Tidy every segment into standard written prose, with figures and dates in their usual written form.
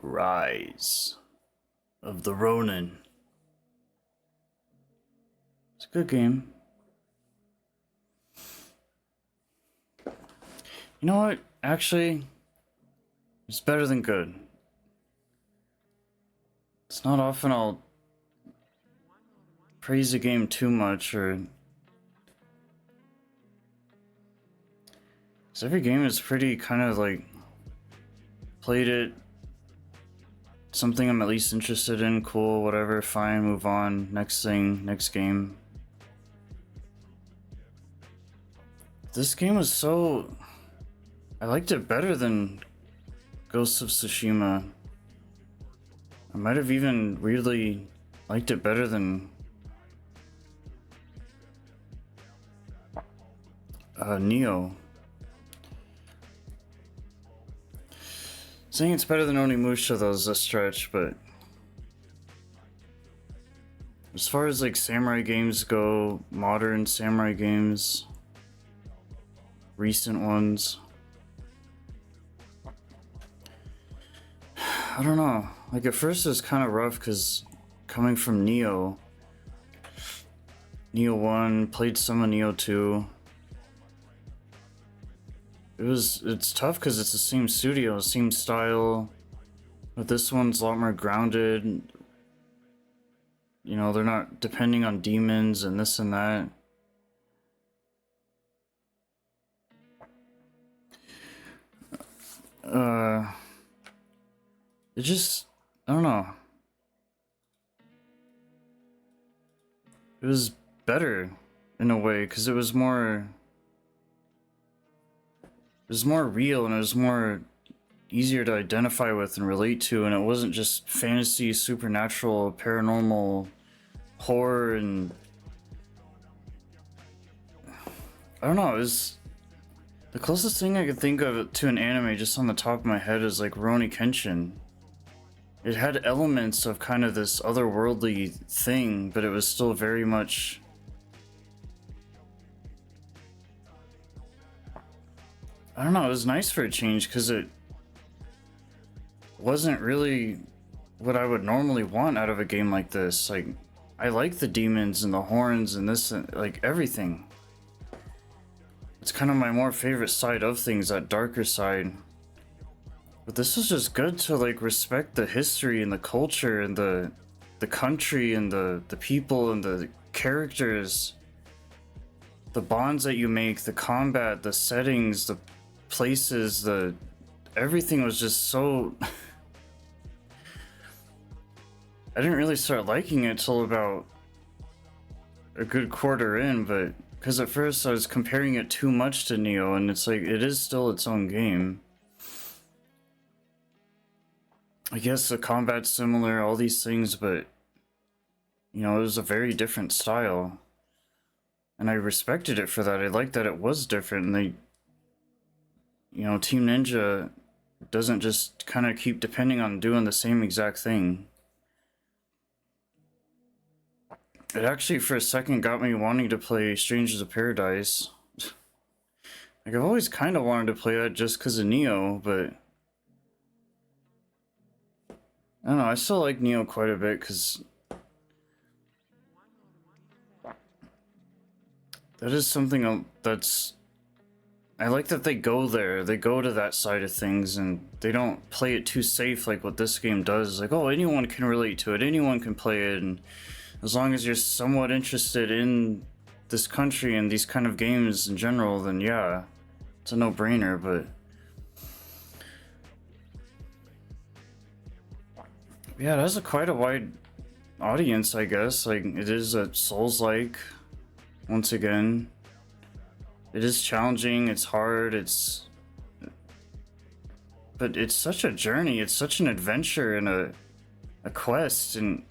Rise of the Ronin. It's a good game. You know what? Actually, it's better than good. It's not often I'll praise a game too much, or... because every game is pretty kind of like... played it, something I'm at least interested in, cool, whatever, fine, move on, next thing, next game. This game was so... I liked it better than Ghost of Tsushima. I might have even weirdly liked it better than Neo. Saying it's better than Onimusha though is a stretch, but as far as like samurai games go, modern samurai games, recent ones, I don't know. Like at first it was kind of rough because coming from Neo 1, played some of Neo 2. It's tough because it's the same studio, same style, but this one's a lot more grounded. You know, they're not depending on demons and this and that. It just, I don't know. It was better in a way because it was more real and it was more easier to identify with and relate to, and it wasn't just fantasy, supernatural, paranormal, horror, and I don't know, it was the closest thing I could think of to an anime just on the top of my head is like Rurouni Kenshin. It had elements of kind of this otherworldly thing, but it was still very much... I don't know, it was nice for a change because it wasn't really what I would normally want out of a game like this. Like, I like the demons and the horns and this, like everything. It's kind of my more favorite side of things, that darker side. But this was just good to like respect the history and the culture and the country and the people and the characters. The bonds that you make, the combat, the settings, the places, everything was just so... I didn't really start liking it till about a good quarter in, but because at first I was comparing it too much to Neo, and it's like, it is still its own game. I guess the combat's similar, all these things, but you know, it was a very different style. And I respected it for that. I liked that it was different, and they, you know, Team Ninja doesn't just kind of keep depending on doing the same exact thing. It actually for a second got me wanting to play Strangers of Paradise. Like, I've always kind of wanted to play that just because of Neo, but I don't know, I still like Neo quite a bit because that is something that's... I like that they go there, they go to that side of things, and they don't play it too safe like what this game does. Like, oh, anyone can relate to it, anyone can play it, and as long as you're somewhat interested in this country and these kind of games in general, then yeah, it's a no-brainer, but... yeah, it has quite a wide audience, I guess. Like, it is a Souls-like, once again. It is challenging, it's hard, but it's such a journey, it's such an adventure and a quest, and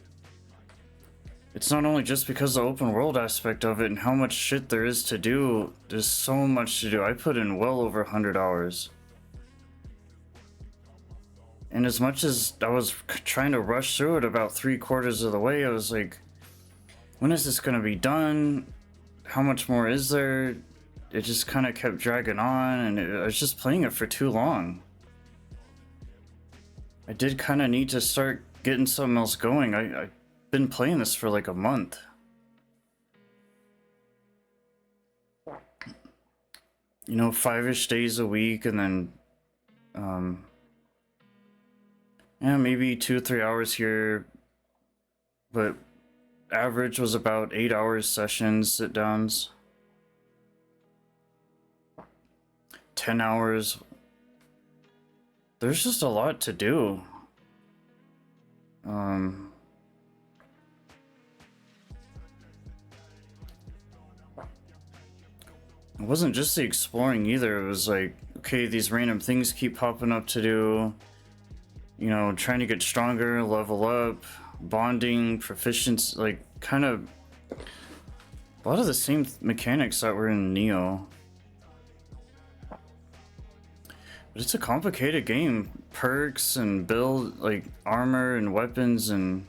it's not only just because of the open world aspect of it and how much shit there is to do. There's so much to do. I put in well over 100 hours. And as much as I was trying to rush through it about 3/4 of the way, I was like, when is this gonna be done? How much more is there? It just kind of kept dragging on, and I was just playing it for too long. I did kind of need to start getting something else going. I've been playing this for like a month. You know, 5-ish days a week, and then, yeah, maybe 2 or 3 hours here, but average was about 8 hours sessions, sit downs. 10 hours. There's just a lot to do. It wasn't just the exploring either. It was like, okay, these random things keep popping up to do. You know, trying to get stronger, level up, bonding, proficiency, like kind of a lot of the same mechanics that were in Neo. But it's a complicated game. Perks and build, like armor and weapons, and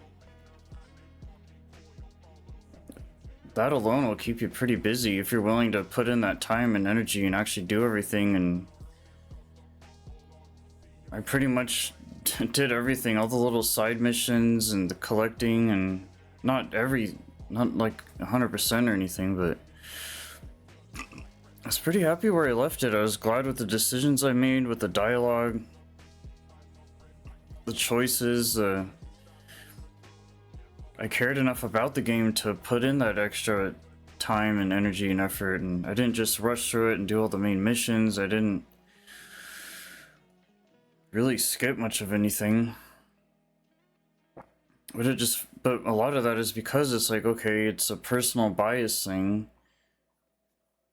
that alone will keep you pretty busy if you're willing to put in that time and energy and actually do everything. And I pretty much did everything, all the little side missions and the collecting, and not like 100% or anything, but I was pretty happy where I left it. I was glad with the decisions I made, with the dialogue, the choices. I cared enough about the game to put in that extra time and energy and effort, and I didn't just rush through it and do all the main missions. I didn't really skip much of anything. But a lot of that is because it's like, okay, it's a personal bias thing.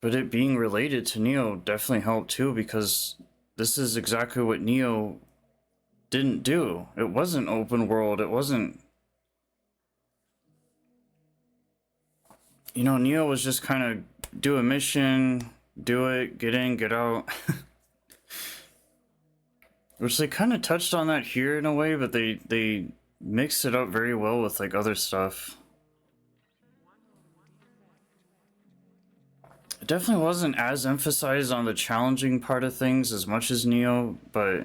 But it being related to Neo definitely helped too, because this is exactly what Neo didn't do. It wasn't open world. It wasn't... You know, Neo was just kind of do a mission, do it, get in, get out. Which they kind of touched on that here in a way, but they mixed it up very well with like other stuff. It definitely wasn't as emphasized on the challenging part of things as much as Neo, but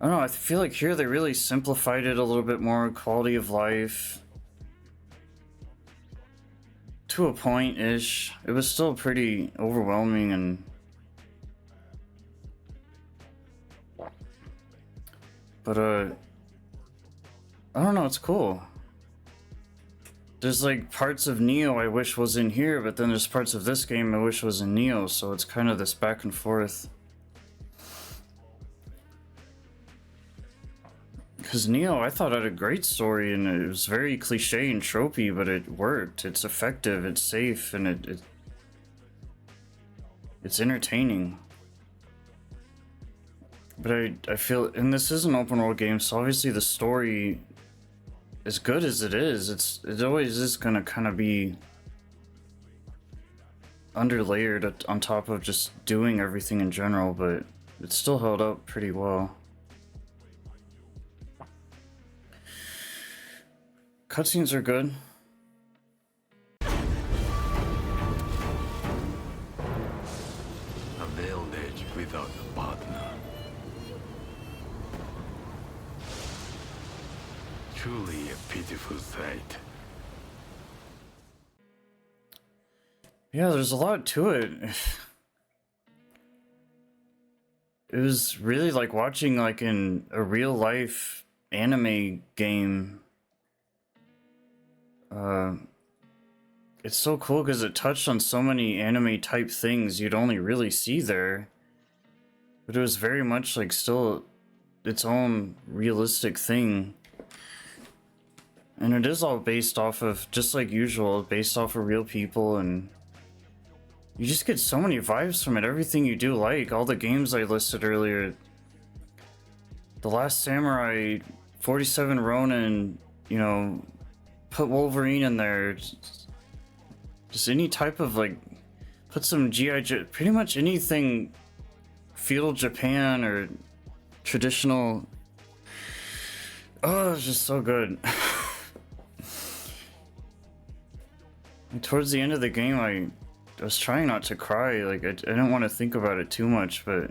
I don't know, I feel like here they really simplified it a little bit more, quality of life. To a point-ish. It was still pretty overwhelming, and but I don't know, it's cool. There's like parts of Neo I wish was in here, but then there's parts of this game I wish was in Neo, so it's kind of this back and forth. Because Neo, I thought, had a great story, and it was very cliche and tropey, but it worked. It's effective, it's safe, and it's entertaining. But I feel, and this is an open world game, so obviously the story, as good as it is, it always is gonna kind of be underlayered on top of just doing everything in general, but it still held up pretty well. Cutscenes are good. A veiled edge without a partner. Truly a pitiful sight. Yeah, there's a lot to it. It was really like watching like in a real life anime game. It's so cool because it touched on so many anime type things you'd only really see there. But it was very much like still its own realistic thing. And it is all based off of, just like usual, based off of real people, and you just get so many vibes from it. Everything you do, like all the games I listed earlier. The Last Samurai, 47 Ronin, you know, put Wolverine in there. Just any type of like, put some pretty much anything feudal Japan or traditional. Oh, it's just so good. And towards the end of the game, I was trying not to cry. Like I didn't want to think about it too much, but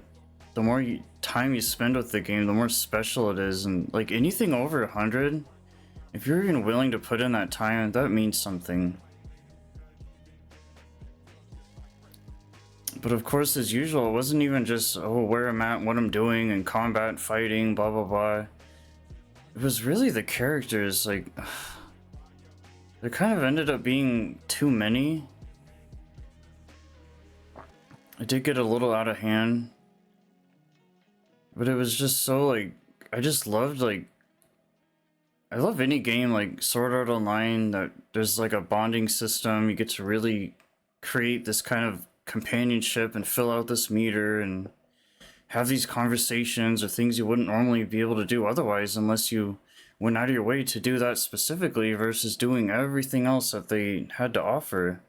the more time you spend with the game, the more special it is. And like anything over 100, if you're even willing to put in that time, that means something. But of course, as usual, it wasn't even just, oh, where I'm at, what I'm doing, and combat, fighting, blah, blah, blah. It was really the characters, like, there kind of ended up being too many. It did get a little out of hand. But it was just so, like, I just loved, like, I love any game like Sword Art Online that there's like a bonding system. You get to really create this kind of companionship and fill out this meter and have these conversations or things you wouldn't normally be able to do otherwise unless you went out of your way to do that specifically versus doing everything else that they had to offer.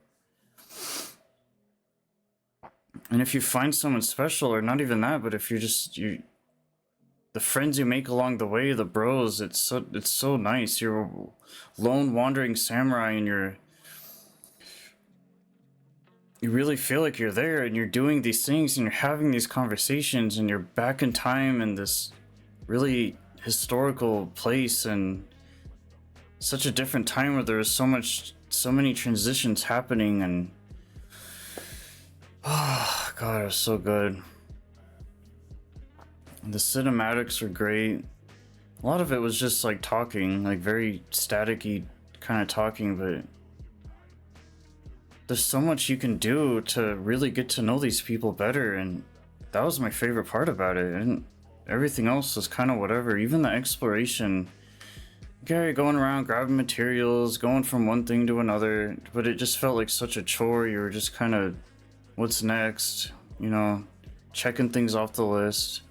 And if you find someone special, or not even that, but if you're just the friends you make along the way, the bros, it's so nice. You're a lone wandering samurai and you really feel like you're there and you're doing these things and you're having these conversations and you're back in time in this really historical place and such a different time where there was so many transitions happening. And oh god, it was so good. The cinematics were great. A lot of it was just like talking, like very staticky kind of talking, but there's so much you can do to really get to know these people better, and that was my favorite part about it. And everything else was kind of whatever. Even the exploration, Gary going around grabbing materials, going from one thing to another, but it just felt like such a chore. You were just kind of, what's next, you know, checking things off the list.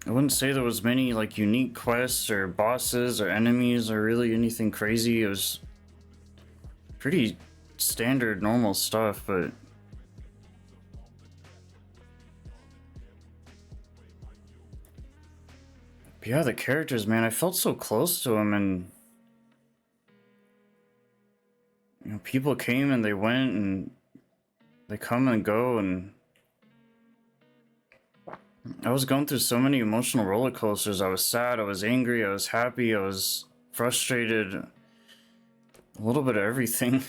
I wouldn't say there was many like unique quests or bosses or enemies or really anything crazy. It was pretty standard normal stuff, but yeah, the characters, man, I felt so close to them. And you know, people came and they went and they come and go, and I was going through so many emotional roller coasters. I was sad, I was angry, I was happy, I was frustrated. A little bit of everything.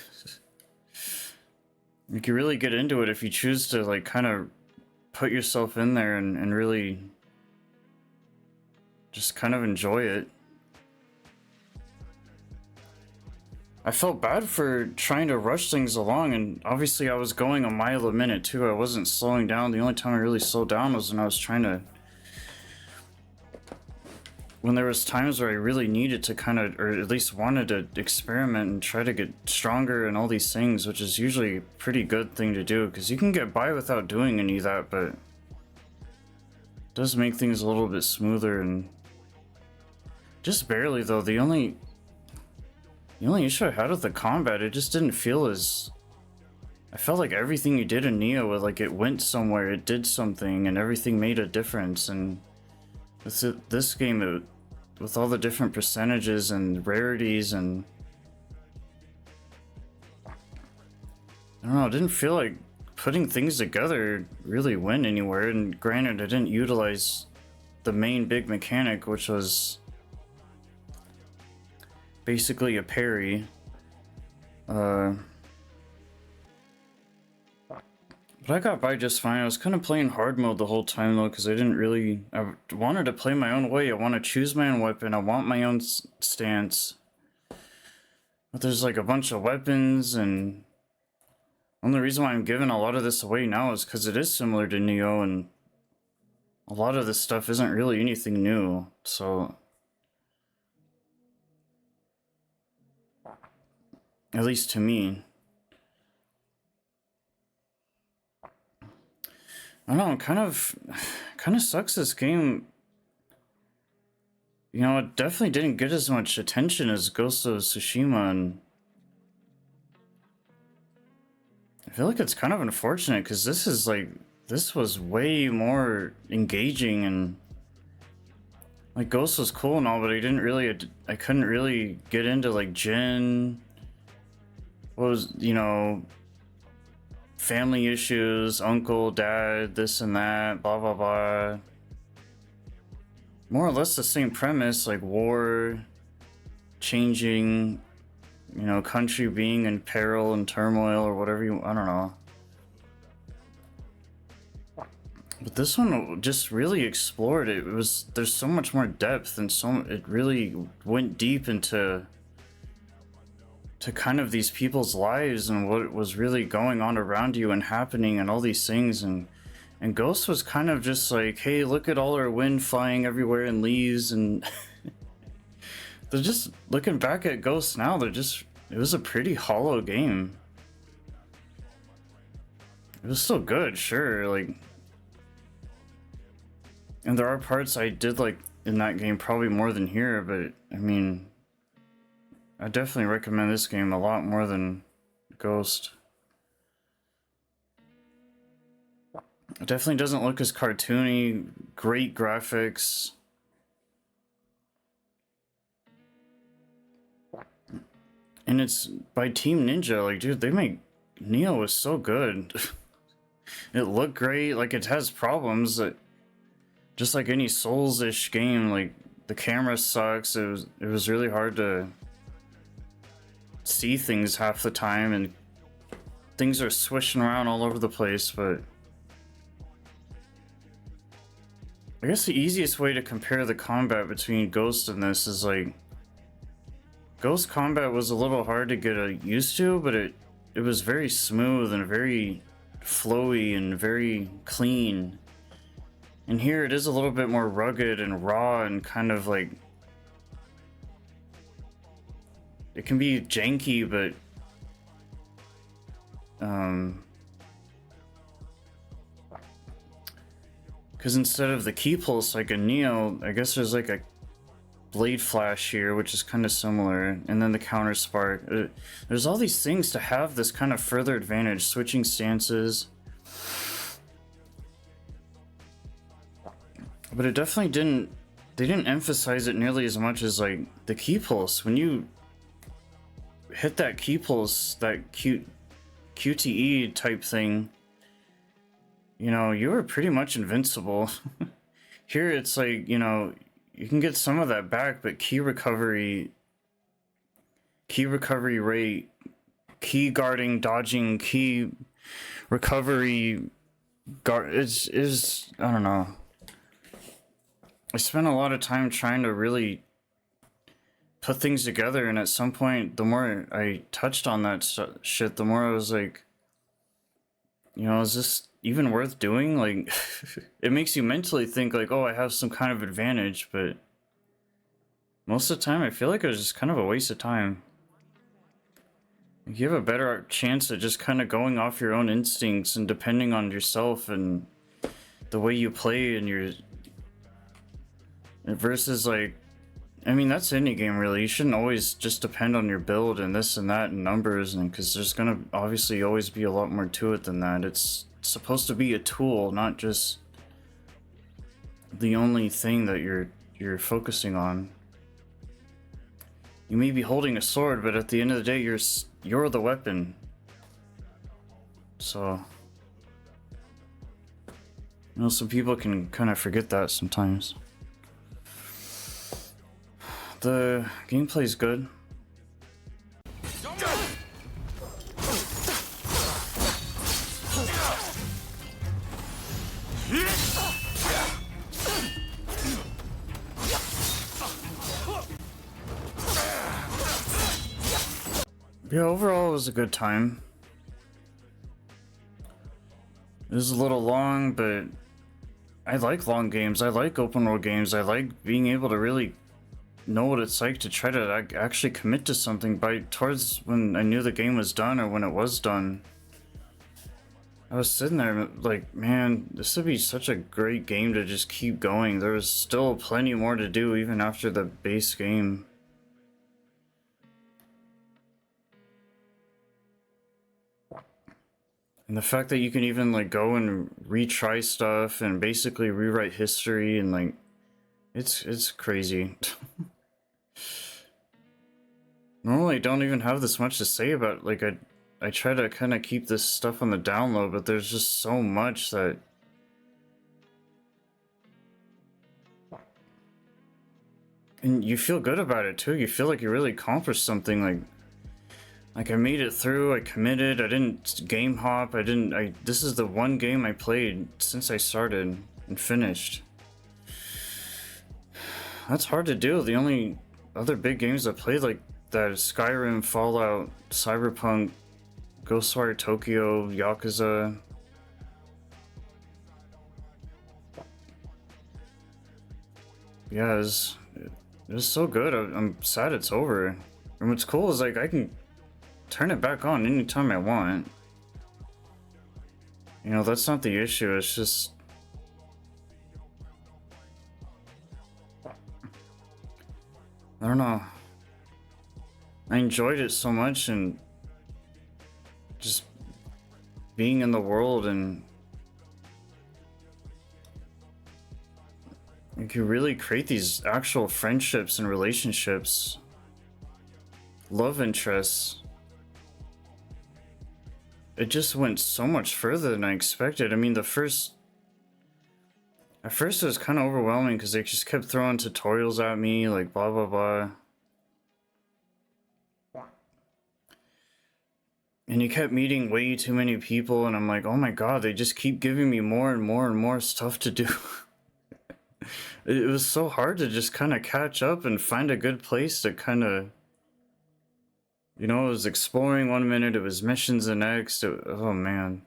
You can really get into it if you choose to like kind of put yourself in there and really just kind of enjoy it. I felt bad for trying to rush things along, and obviously I was going a mile a minute too. I wasn't slowing down. The only time I really slowed down was when I was trying to, when there was times where I really needed to kind of, or at least wanted to experiment and try to get stronger and all these things, which is usually a pretty good thing to do because you can get by without doing any of that, but it does make things a little bit smoother. And just barely though. The only issue I had with the combat, it just didn't feel as, I felt like everything you did in Neo, like it went somewhere, it did something, and everything made a difference. And with this game, with all the different percentages and rarities, and I don't know, it didn't feel like putting things together really went anywhere. And granted, I didn't utilize the main big mechanic, which was basically a parry. But I got by just fine. I was kind of playing hard mode the whole time though, because I wanted to play my own way. I want to choose my own weapon. I want my own stance. But there's like a bunch of weapons, and the only reason why I'm giving a lot of this away now is because it is similar to Neo, and a lot of this stuff isn't really anything new. So at least to me. I don't know, it kind of sucks this game. You know, it definitely didn't get as much attention as Ghost of Tsushima, and I feel like it's kind of unfortunate because this was way more engaging, and like Ghost was cool and all, but I couldn't really get into like Jin. What was, you know, family issues, uncle, dad, this and that, blah blah blah. More or less the same premise, like war, changing, you know, country being in peril and turmoil or whatever you, I don't know. But this one just really explored it. It was, there's so much more depth and it really went deep into kind of these people's lives and what was really going on around you and happening and all these things. And Ghost was kind of just like, hey, look at all our wind flying everywhere and leaves, and they're just looking back at Ghost now, they're just, it was a pretty hollow game. It was still good, sure, like, and there are parts I did like in that game probably more than here, but I mean, I definitely recommend this game a lot more than Ghost. It definitely doesn't look as cartoony, great graphics. And it's by Team Ninja, like, dude, they make, Neo was so good. It looked great, like, it has problems that, just like any Souls-ish game, like, the camera sucks, it was really hard to see things half the time, and things are swishing around all over the place, but I guess the easiest way to compare the combat between Ghost and this is like, Ghost combat was a little hard to get used to, but it was very smooth and very flowy and very clean. And here it is a little bit more rugged and raw and kind of like, it can be janky, but because instead of the key pulse like a Neo, I guess there's like a blade flash here, which is kind of similar, and then the counter spark. There's all these things to have this kind of further advantage, switching stances. But it definitely didn't, they didn't emphasize it nearly as much as like the key pulse. When you hit that key pulse, that QTE type thing, you know, you were pretty much invincible. Here it's like, you know, you can get some of that back, but key recovery rate, key guarding, dodging, key recovery guard is I don't know. I spent a lot of time trying to really put things together, and at some point, the more I touched on that shit, the more I was like, you know, is this even worth doing? Like, it makes you mentally think like, oh, I have some kind of advantage, but most of the time I feel like it was just kind of a waste of time. You have a better chance at just kind of going off your own instincts and depending on yourself and the way you play and your, versus like, I mean, that's any game really. You shouldn't always just depend on your build and this and that and numbers, and because there's gonna obviously always be a lot more to it than that. It's supposed to be a tool, not just the only thing that you're focusing on. You may be holding a sword, but at the end of the day, you're the weapon. So, you know, some people can kind of forget that sometimes. The gameplay's good. Yeah, overall it was a good time. It was a little long, but I like long games. I like open world games. I like being able to really know what it's like to try to actually commit to something by towards when I knew the game was done or when it was done. I was sitting there like, man, this would be such a great game to just keep going. There was still plenty more to do even after the base game. And the fact that you can even like go and retry stuff and basically rewrite history and like, it's crazy. Normally I don't even have this much to say about like I try to kind of keep this stuff on the download, but there's just so much that and you feel good about it too. You feel like you really accomplished something. Like I made it through. I committed. I didn't game hop. I didn't. I This is the one game I played since I started and finished. That's hard to do. The only other big games I played like that is Skyrim, Fallout, Cyberpunk, Ghostwire Tokyo, Yakuza. Yeah, it was so good. I'm sad it's over. And what's cool is like I can turn it back on anytime I want. You know, that's not the issue. It's just I don't know. I enjoyed it so much and just being in the world, and you can really create these actual friendships and relationships, love interests. It just went so much further than I expected. I mean, at first it was kind of overwhelming because they just kept throwing tutorials at me, like blah blah blah. And you kept meeting way too many people, and I'm like, oh my god, they just keep giving me more and more and more stuff to do. It was so hard to just kind of catch up and find a good place to kind of, you know, it was exploring one minute, it was missions the next. Oh man.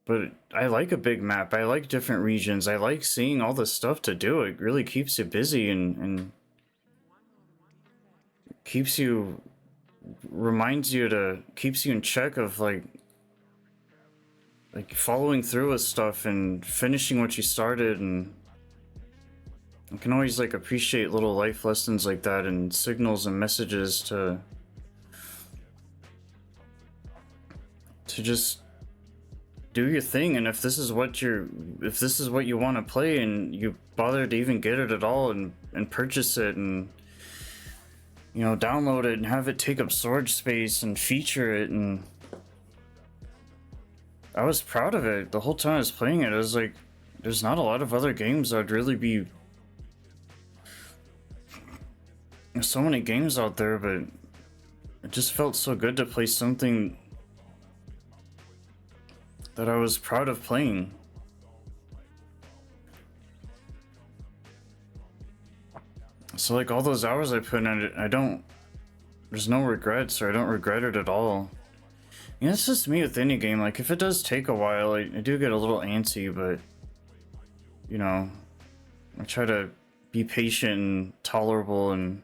But I like a big map. I like different regions. I like seeing all the stuff to do. It really keeps you busy and keeps you, keeps you in check of like following through with stuff and finishing what you started. And I can always like appreciate little life lessons like that and signals and messages to just do your thing. And if this is what you want to play and you bother to even get it at all and purchase it and, you know, download it and have it take up storage space and feature it, and I was proud of it the whole time I was playing it. I was like, there's not a lot of other games I'd really be. There's so many games out there, but it just felt so good to play something that I was proud of playing. So like all those hours I put in it, there's no regrets, or I don't regret it at all. You know, it's just me with any game. Like if it does take a while, I do get a little antsy, but you know, I try to be patient and tolerable, and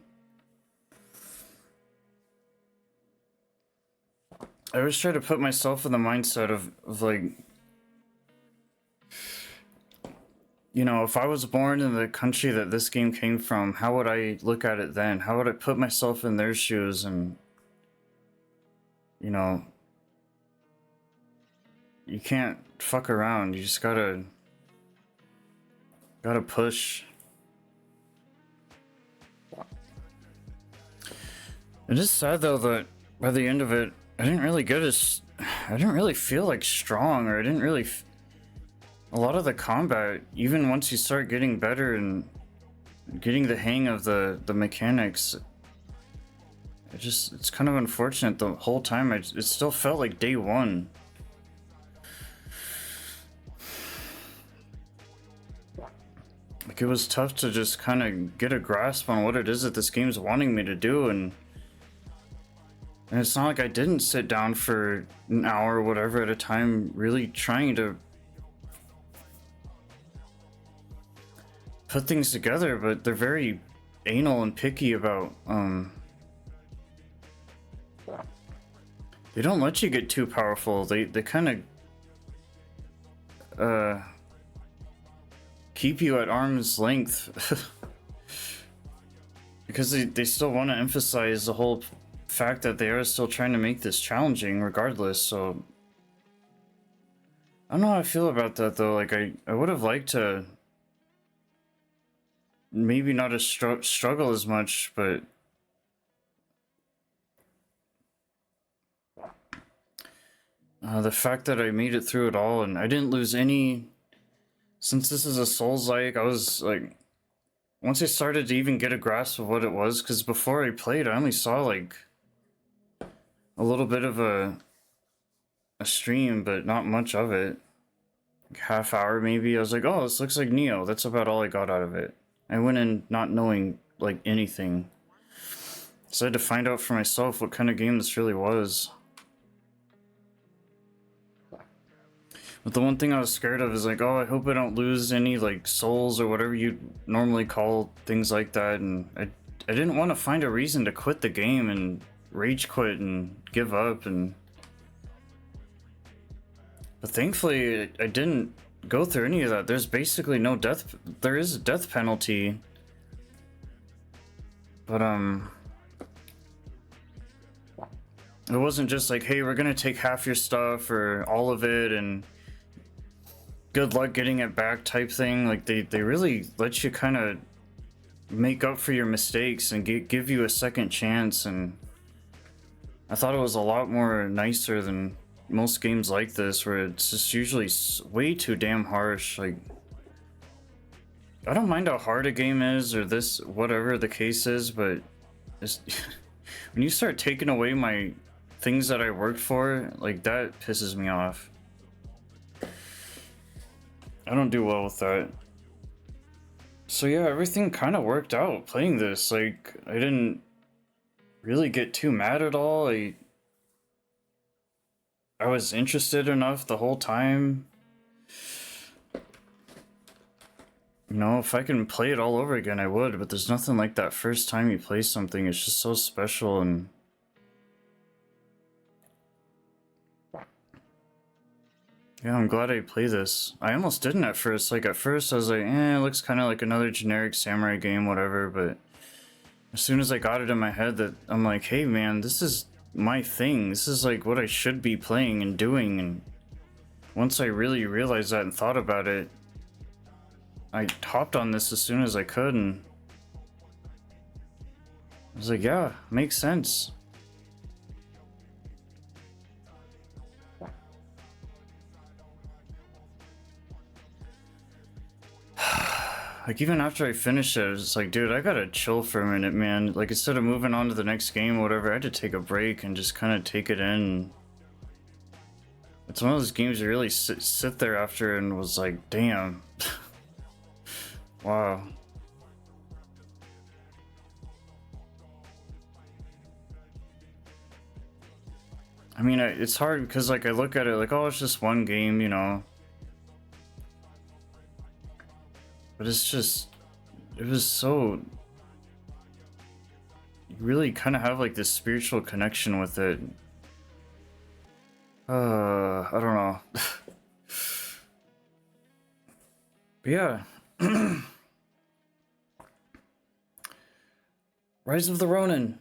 I always try to put myself in the mindset of like, you know, if I was born in the country that this game came from, how would I look at it then? How would I put myself in their shoes? And, you know, you can't fuck around. You just gotta push. It is sad though that by the end of it, I didn't really feel like strong, or I didn't really. A lot of the combat, even once you start getting better and getting the hang of the mechanics, it's kind of unfortunate. The whole time it still felt like day one. Like it was tough to just kind of get a grasp on what it is that this game's wanting me to do, and it's not like I didn't sit down for an hour or whatever at a time really trying to put things together, but they're very anal and picky about they don't let you get too powerful. They kind of keep you at arm's length because they still want to emphasize the whole fact that they are still trying to make this challenging regardless. So I don't know how I feel about that though. Like I would have liked to maybe not struggle as much, but The fact that I made it through it all and I didn't lose any. Since this is a Souls-like, I was like, once I started to even get a grasp of what it was, because before I played, I only saw like a little bit of a stream, but not much of it. Like half hour maybe. I was like, oh, this looks like Neo. That's about all I got out of it. I went in not knowing like anything. So I had to find out for myself what kind of game this really was. But the one thing I was scared of is like, oh, I hope I don't lose any like souls or whatever you normally call things like that. And I didn't want to find a reason to quit the game and rage quit and give up. And but thankfully I didn't go through any of that. There's basically no death. There is a death penalty. But it wasn't just like, hey, we're gonna take half your stuff or all of it and good luck getting it back type thing. Like they really let you kind of make up for your mistakes and give you a second chance. And I thought it was a lot more nicer than most games like this, where it's just usually way too damn harsh. Like, I don't mind how hard a game is or this, whatever the case is, but it's, when you start taking away my things that I worked for, like that pisses me off. I don't do well with that. So yeah, everything kind of worked out playing this. Like, I didn't really get too mad at all. I was interested enough the whole time. You know, if I can play it all over again, I would, but there's nothing like that first time you play something. It's just so special. And yeah, I'm glad I play this. I almost didn't at first. Like, at first I was like, it looks kind of like another generic samurai game, whatever. But as soon as I got it in my head that I'm like, hey man, this is my thing. This is like what I should be playing and doing. And once I really realized that and thought about it, I hopped on this as soon as I could. And I was like, yeah, makes sense. Like, even after I finished it, I was just like, dude, I gotta chill for a minute, man. Like, instead of moving on to the next game or whatever, I had to take a break and just kind of take it in. It's one of those games you really sit there after and was like, damn. Wow. I mean, it's hard because, like, I look at it like, oh, it's just one game, you know. But it's just, it was so, you really kind of have like this spiritual connection with it. I don't know. But yeah. Rise of the Ronin.